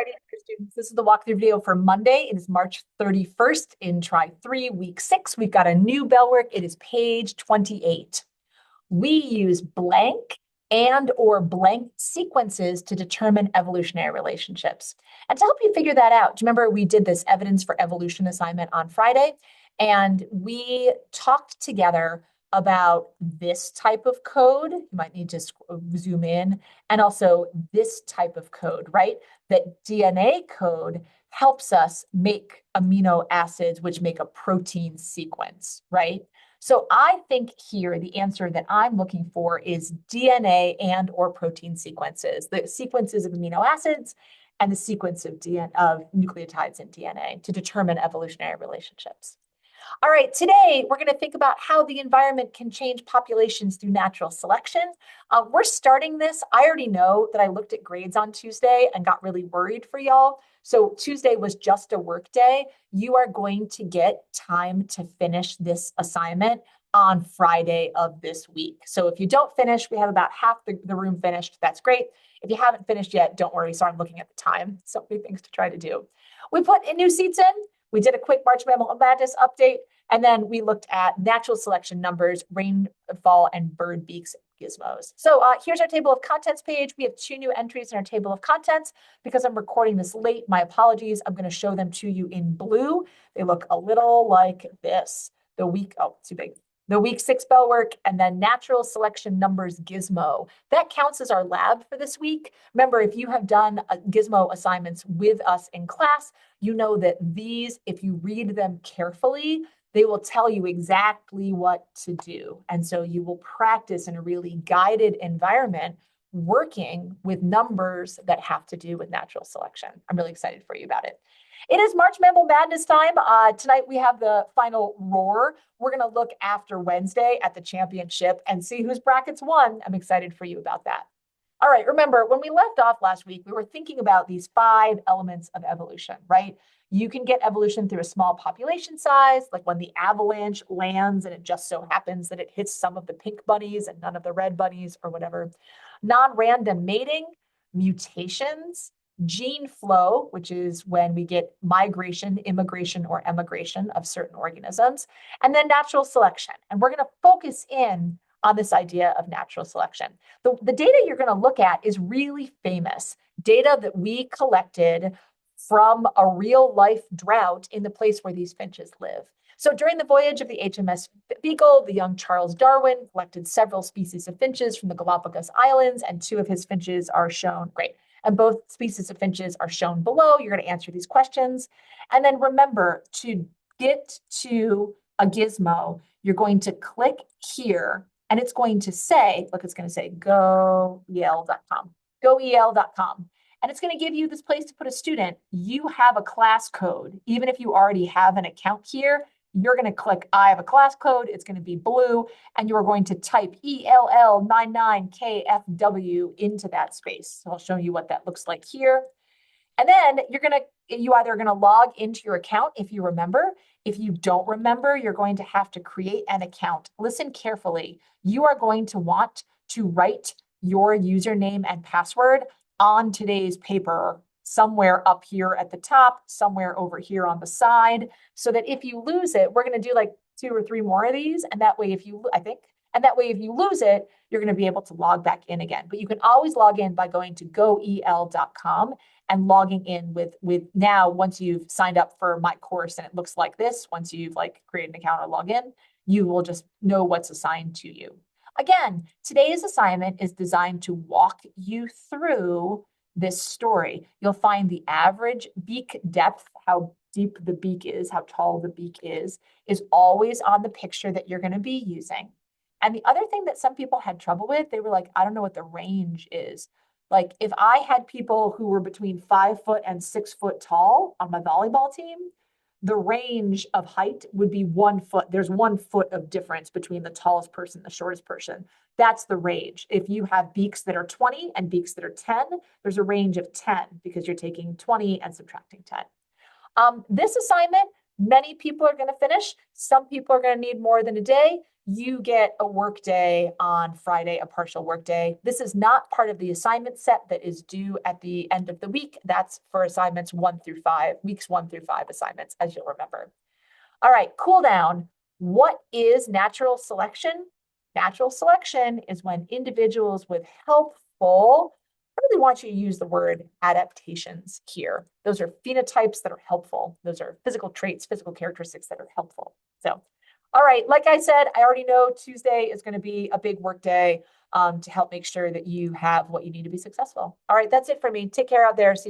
Alrighty, students, this is the walkthrough video for Monday. It is March 31st in Try 3, Week 6. We've got a new bell work. It is page 28. We use blank and or blank sequences to determine evolutionary relationships. And to help you figure that out, do you remember we did this evidence for evolution assignment on Friday? And we talked together about this type of code. You might need to zoom in, and also this type of code, right? That DNA code helps us make amino acids, which make a protein sequence, right? So I think here the answer that I'm looking for is DNA and or protein sequences, the sequences of amino acids and the sequence of nucleotides in DNA to determine evolutionary relationships. All right, today we're going to think about how the environment can change populations through natural selection. We're starting this. I already know that I looked at grades on Tuesday and got really worried for y'all. So Tuesday was just a work day. You are going to get time to finish this assignment on Friday of this week. So if you don't finish, we have about half the room finished. That's great. If you haven't finished yet, don't worry. So I'm looking at the time. So many things to try to do. We put new seats in. We did a quick March Madness update, and then we looked at natural selection numbers, rainfall, and bird beaks gizmos. So here's our table of contents page. We have 2 new entries in our table of contents. Because I'm recording this late, my apologies. I'm going to show them to you in blue. They look a little like this. Too big. The week 6 bell work, and then natural selection numbers gizmo. That counts as our lab for this week. Remember, if you have done gizmo assignments with us in class, you know that these, if you read them carefully, they will tell you exactly what to do. And so you will practice in a really guided environment working with numbers that have to do with natural selection. I'm really excited for you about it. It is March Madness time. Tonight we have the final roar. We're going to look after Wednesday at the championship and see whose brackets won. I'm excited for you about that. All right, remember, when we left off last week, we were thinking about these 5 elements of evolution, right? You can get evolution through a small population size, like when the avalanche lands and it just so happens that it hits some of the pink bunnies and none of the red bunnies or whatever. Non-random mating, mutations, gene flow, which is when we get migration, immigration, or emigration of certain organisms, and then natural selection. And we're going to focus in on this idea of natural selection. The data you're going to look at is really famous, data that we collected from a real life drought in the place where these finches live. So during the voyage of the HMS Beagle, the young Charles Darwin collected several species of finches from the Galapagos Islands, and 2 of his finches are shown. Great. And both species of finches are shown below. You're going to answer these questions. And then remember, to get to a gizmo, you're going to click here, and it's going to say, look, it's going to say goel.com, goel.com. And it's going to give you this place to put a student. You have a class code. Even if you already have an account here, you're going to click, I have a class code. It's going to be blue. And you're going to type ELL99KFW into that space. So I'll show you what that looks like here. And then you either going to log into your account if you remember. If you don't remember, you're going to have to create an account. Listen carefully. You are going to want to write your username and password on today's paper, somewhere up here at the top, somewhere over here on the side, so that if you lose it, we're going to do like 2 or 3 more of these. And that way, if you lose it, you're going to be able to log back in again. But you can always log in by going to goel.com and logging in with now, once you've signed up for my course and it looks like this, once you've created an account or log in, you will just know what's assigned to you. Again, today's assignment is designed to walk you through this story. You'll find the average beak depth, how deep the beak is, how tall the beak is always on the picture that you're going to be using. And the other thing that some people had trouble with, they were like, I don't know what the range is. Like if I had people who were between 5 foot and 6 foot tall on my volleyball team, the range of height would be 1 foot. There's 1 foot of difference between the tallest person and the shortest person. That's the range. If you have beaks that are 20 and beaks that are 10, there's a range of 10 because you're taking 20 and subtracting 10. This assignment, many people are going to finish. Some people are going to need more than a day. you get a work day on Friday, a partial work day. This is not part of the assignment set that is due at the end of the week. That's for assignments 1 through 5, weeks 1 through 5 assignments, as you'll remember. All right, cool down. What is natural selection? Natural selection is when individuals with helpful, I really want you to use the word adaptations here. Those are phenotypes that are helpful. Those are physical traits, physical characteristics that are helpful. So, all right, like I said, I already know Tuesday is going to be a big work day to help make sure that you have what you need to be successful. All right, that's it for me. Take care out there. See you soon.